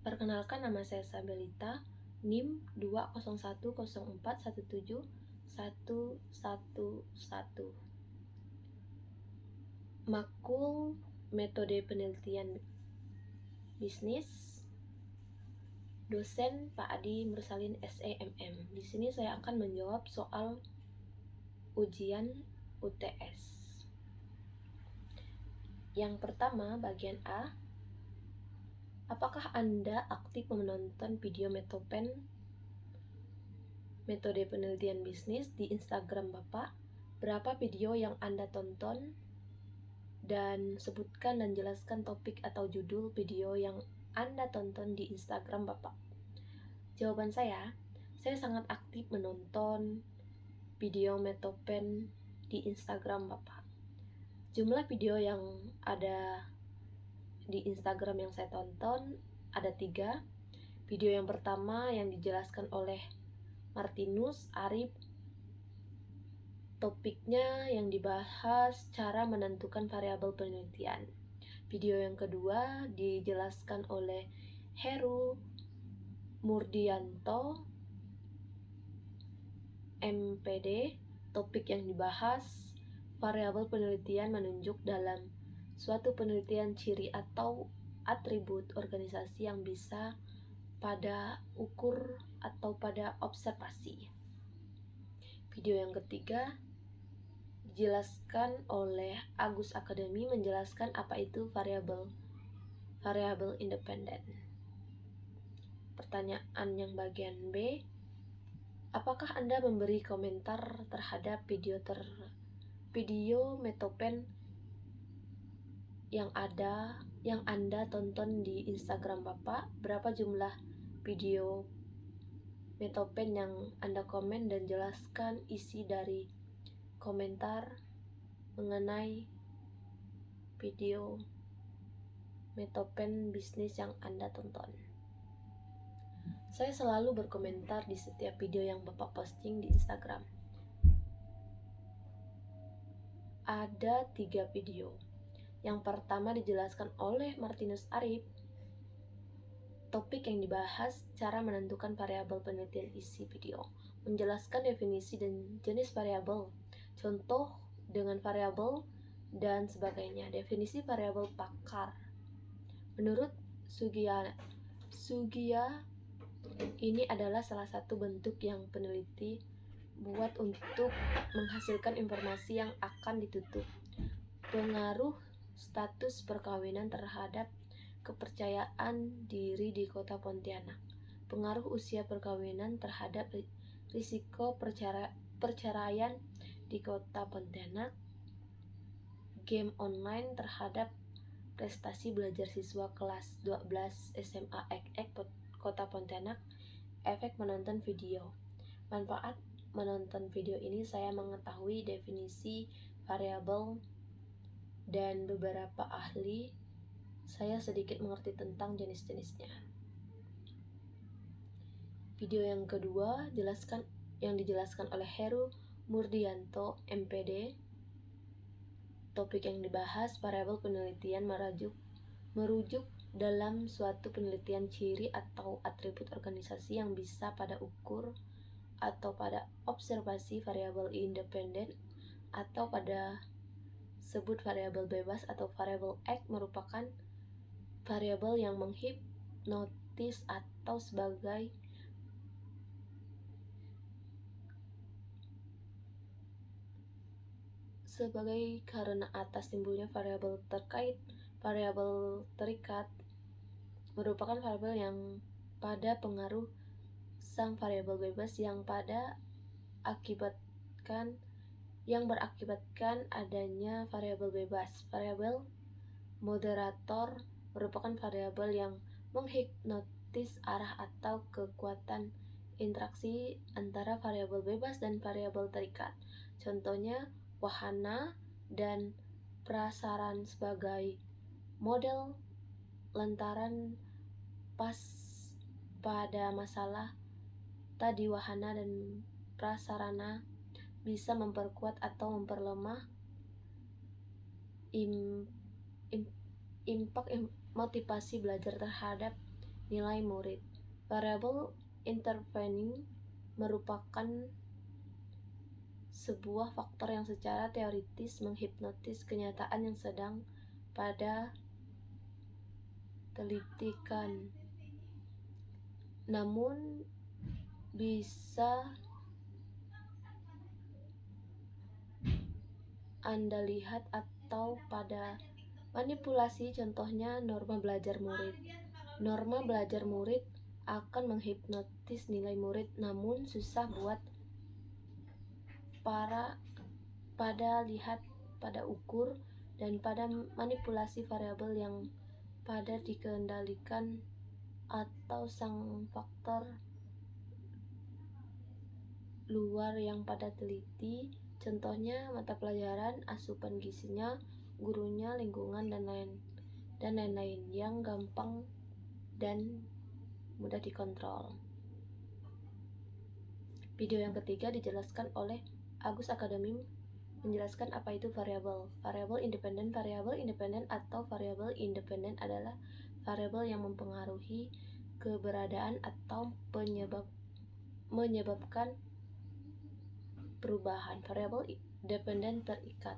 Perkenalkan, nama saya Sabelita, NIM 20104171111. Makul metode penelitian bisnis, dosen Pak Adi Mursalin SEMM. Di sini saya akan menjawab soal ujian UTS. Yang pertama, bagian A. Apakah Anda aktif menonton video Metopen metode penelitian bisnis di Instagram Bapak? Berapa video yang Anda tonton? Dan sebutkan dan jelaskan topik atau judul video yang Anda tonton di Instagram Bapak. Jawaban saya sangat aktif menonton video Metopen di Instagram Bapak. Jumlah video yang ada di Instagram yang saya tonton ada 3. Video yang pertama yang dijelaskan oleh Martinus Arif, topiknya yang dibahas cara menentukan variabel penelitian. Video yang kedua dijelaskan oleh Heru Murdianto, MPD, topik yang dibahas variabel penelitian menunjuk dalam suatu penelitian ciri atau atribut organisasi yang bisa pada ukur atau pada observasi. Video yang ketiga dijelaskan oleh Agus Akademi, menjelaskan apa itu variabel independen. Pertanyaan yang bagian B, apakah Anda memberi komentar terhadap video Metopen yang Anda tonton di Instagram Bapak? Berapa jumlah video Metopen yang Anda komen, dan jelaskan isi dari komentar mengenai video Metopen bisnis yang Anda tonton. Saya selalu berkomentar di setiap video yang Bapak posting di Instagram. Ada 3 video. Yang pertama dijelaskan oleh Martinus Arif, topik yang dibahas cara menentukan variabel penelitian. Isi video menjelaskan definisi dan jenis variabel, contoh dengan variabel dan sebagainya. Definisi variabel pakar. Menurut Sugiya, ini adalah salah satu bentuk yang peneliti buat untuk menghasilkan informasi yang akan ditutup. Pengaruh status perkawinan terhadap kepercayaan diri di Kota Pontianak. Pengaruh usia perkawinan terhadap risiko perceraian di Kota Pontianak. Game online terhadap prestasi belajar siswa kelas 12 SMA Kota Pontianak. Efek menonton video. Manfaat menonton video ini, saya mengetahui definisi variabel dan beberapa ahli. Saya sedikit mengerti tentang jenis-jenisnya. Video yang kedua yang dijelaskan oleh Heru Murdianto, MPD, topik yang dibahas variabel penelitian merujuk dalam suatu penelitian ciri atau atribut organisasi yang bisa pada ukur atau pada observasi. Variabel independen atau pada sebut variabel bebas atau variabel X merupakan variabel yang menghipnotis atau sebagai karena atas timbulnya variabel terikat merupakan variabel yang pada pengaruh sang variabel bebas yang berakibatkan adanya variabel bebas. Variabel moderator merupakan variabel yang menghipnotis arah atau kekuatan interaksi antara variabel bebas dan variabel terikat. Contohnya wahana dan prasaran sebagai model lantaran pas pada masalah tadi wahana dan prasarana bisa memperkuat atau memperlemah impak motivasi belajar terhadap nilai murid. Variabel intervening merupakan sebuah faktor yang secara teoritis menghipnotis kenyataan yang sedang pada telitikan, namun bisa Anda lihat atau pada manipulasi, contohnya norma belajar murid. Norma belajar murid akan menghipnotis nilai murid, namun susah buat pada lihat pada ukur dan pada manipulasi variabel yang pada dikendalikan atau sang faktor luar yang pada teliti, contohnya mata pelajaran, asupan gizinya, gurunya, lingkungan, dan lain-lain yang gampang dan mudah dikontrol. Video yang ketiga dijelaskan oleh Agus Academy menjelaskan apa itu variabel. Variabel independen atau variabel independen adalah variabel yang mempengaruhi keberadaan atau menyebabkan perubahan. Variabel dependen terikat.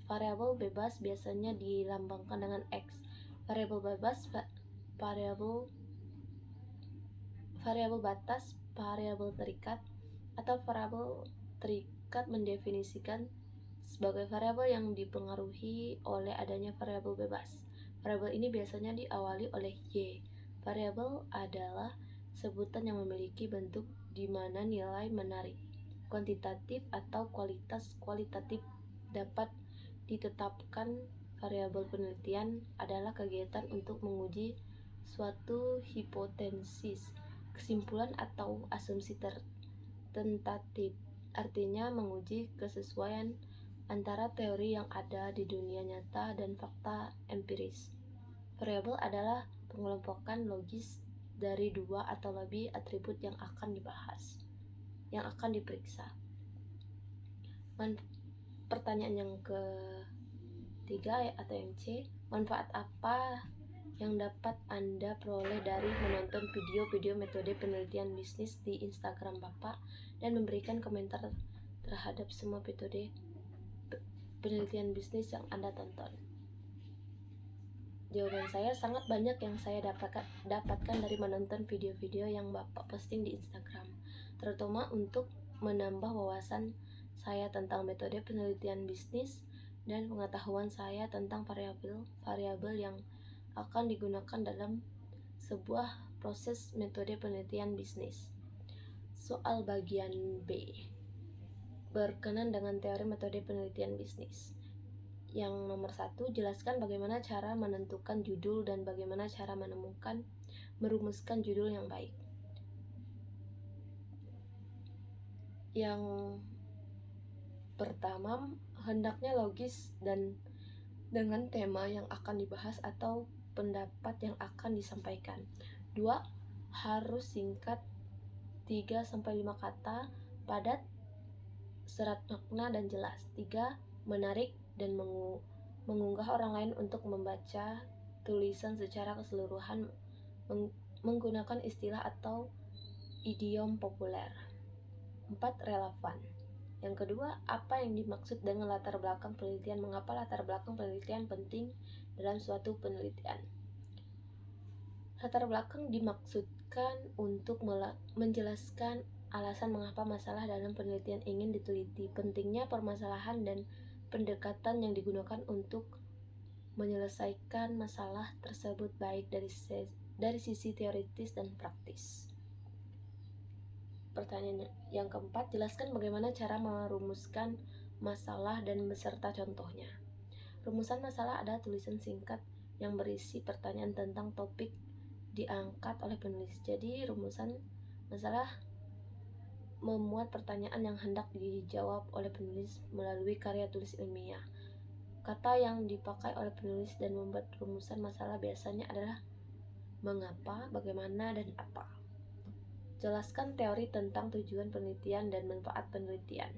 Variabel bebas biasanya dilambangkan dengan X. Variabel bebas, variabel batas, variabel terikat, atau variabel terikat mendefinisikan sebagai variabel yang dipengaruhi oleh adanya variabel bebas. Variabel ini biasanya diawali oleh Y. Variabel adalah sebutan yang memiliki bentuk di mana nilai menarik, kuantitatif atau kualitas kualitatif dapat ditetapkan. Variabel penelitian adalah kegiatan untuk menguji suatu hipotesis, kesimpulan atau asumsi tentatif, artinya menguji kesesuaian antara teori yang ada di dunia nyata dan fakta empiris. Variabel adalah pengelompokan logis dari dua atau lebih atribut yang akan diperiksa. Pertanyaan yang ketiga atau yang C, manfaat apa yang dapat Anda peroleh dari menonton video-video metode penelitian bisnis di Instagram Bapak dan memberikan komentar terhadap semua metode penelitian bisnis yang Anda tonton? Jawaban saya, sangat banyak yang saya dapatkan dari menonton video-video yang Bapak posting di Instagram, terutama untuk menambah wawasan saya tentang metode penelitian bisnis dan pengetahuan saya tentang variabel yang akan digunakan dalam sebuah proses metode penelitian bisnis. Soal bagian B, berkenan dengan teori metode penelitian bisnis. Yang nomor 1, jelaskan bagaimana cara menentukan judul dan bagaimana cara merumuskan judul yang baik. Yang pertama, hendaknya logis dan dengan tema yang akan dibahas atau pendapat yang akan disampaikan. 2, harus singkat 3-5 kata, padat, serat makna dan jelas. 3, menarik dan mengunggah orang lain untuk membaca tulisan secara keseluruhan menggunakan istilah atau idiom populer. 4, relevan. Yang kedua, apa yang dimaksud dengan latar belakang penelitian? Mengapa latar belakang penelitian penting dalam suatu penelitian? Latar belakang dimaksudkan untuk menjelaskan alasan mengapa masalah dalam penelitian ingin diteliti, pentingnya permasalahan dan pendekatan yang digunakan untuk menyelesaikan masalah tersebut baik dari sisi teoritis dan praktis. Pertanyaan yang keempat, jelaskan bagaimana cara merumuskan masalah dan beserta contohnya. Rumusan masalah adalah tulisan singkat yang berisi pertanyaan tentang topik diangkat oleh penulis. Jadi rumusan masalah memuat pertanyaan yang hendak dijawab oleh penulis melalui karya tulis ilmiah. Kata yang dipakai oleh penulis dan membuat rumusan masalah biasanya adalah mengapa, bagaimana, dan apa. Jelaskan teori tentang tujuan penelitian dan manfaat penelitian.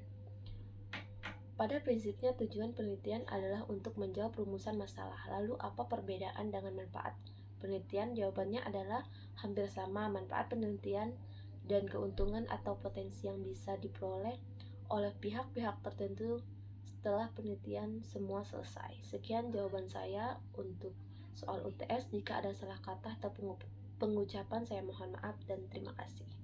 Pada prinsipnya tujuan penelitian adalah untuk menjawab rumusan masalah. Lalu apa perbedaan dengan manfaat penelitian? Jawabannya adalah hampir sama. Manfaat penelitian dan keuntungan atau potensi yang bisa diperoleh oleh pihak-pihak tertentu setelah penelitian semua selesai. Sekian jawaban saya untuk soal UTS. Jika ada salah kata atau pengucapan, saya mohon maaf dan terima kasih.